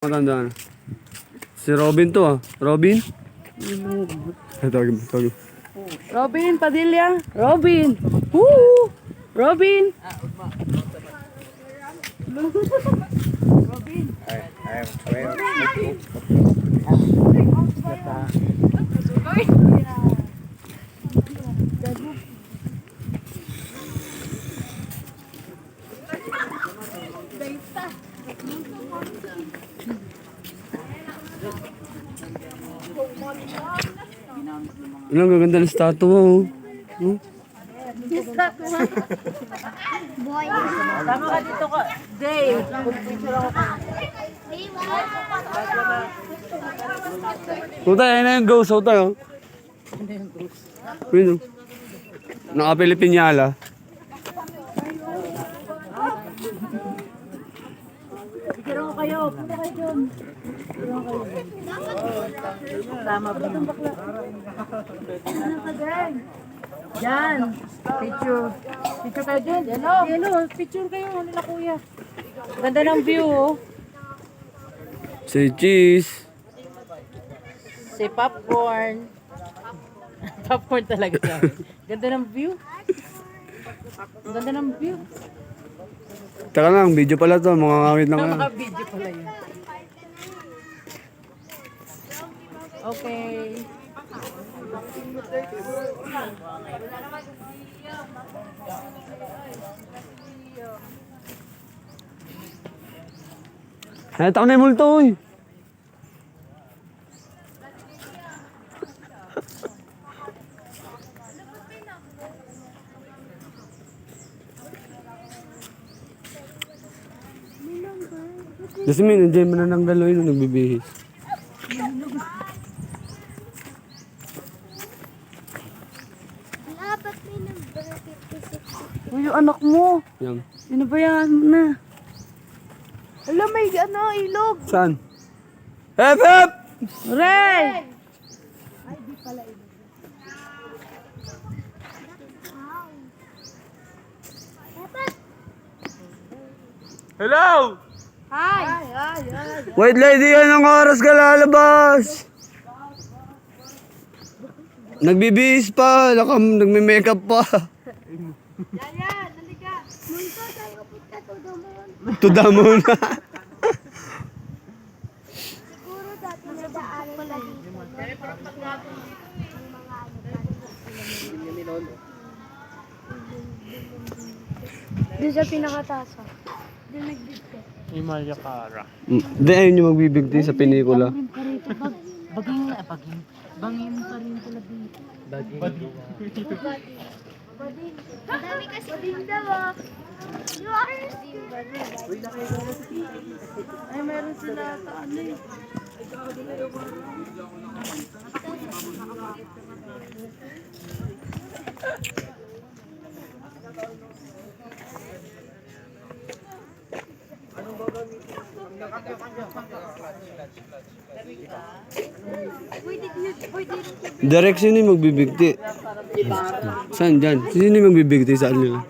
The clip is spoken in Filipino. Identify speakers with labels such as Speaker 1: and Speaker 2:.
Speaker 1: Matandaan. Si Robin to ah. Robin? Tawag.
Speaker 2: Robin Padilla. Robin. Woo! Robin.
Speaker 1: Ang gaganda ng statue oh. Hmm?
Speaker 3: Boy.
Speaker 2: Tama ka dito ka. Dave.
Speaker 1: Tutay, ayun na yung ghost. Tutay oh. Yun oh. Naka-Pilipinyala.
Speaker 2: Pero kayo. Punta kayo dun. Tama ba? Ano ka dyan? Diyan. Picture. Picture kayo dyan. Hello. Picture kayo. Ano na kuya? Ganda ng view oh.
Speaker 1: Say cheese.
Speaker 2: Si popcorn. Popcorn talaga siya. Ganda ng view. Ang ganda ng view.
Speaker 1: Teka lang, video pala to. Mga ngawit lang.
Speaker 2: Mga video pala yun. Okay.
Speaker 1: Nakita ko na yung multo eh. Jasmine, nandiyan mo na ng galoy nung nagbibihis.
Speaker 3: Dapat may number 56.
Speaker 2: Uy, yung anak mo.
Speaker 1: Yan.
Speaker 2: Sinabayaan mo na. Alam, may ilog.
Speaker 1: Saan? Hep, hep!
Speaker 2: Ray!
Speaker 1: Hello!
Speaker 2: Hi!
Speaker 1: White lady, anong oras ka lalabas? Nagbibihis pa, nagme-makeup pa.
Speaker 3: Yaya, nalika. Munto, saan ka punta? Tudumon.
Speaker 1: Tudamon.
Speaker 3: Siguro dati na daan pala dito. Doon sa pinakataas. Doon nagbigay.
Speaker 4: Himalaya Kara.
Speaker 1: Hindi, ayun yung magbibigti sa pelikula.
Speaker 2: Baging. Bangin pa rin pala dito.
Speaker 3: Ang dami kasi din daw ah. You are
Speaker 2: Ay, meron sila sa ano eh.
Speaker 1: Direct sino yung magbibigti? Saan dyan? Sino yung magbibigti sa nila?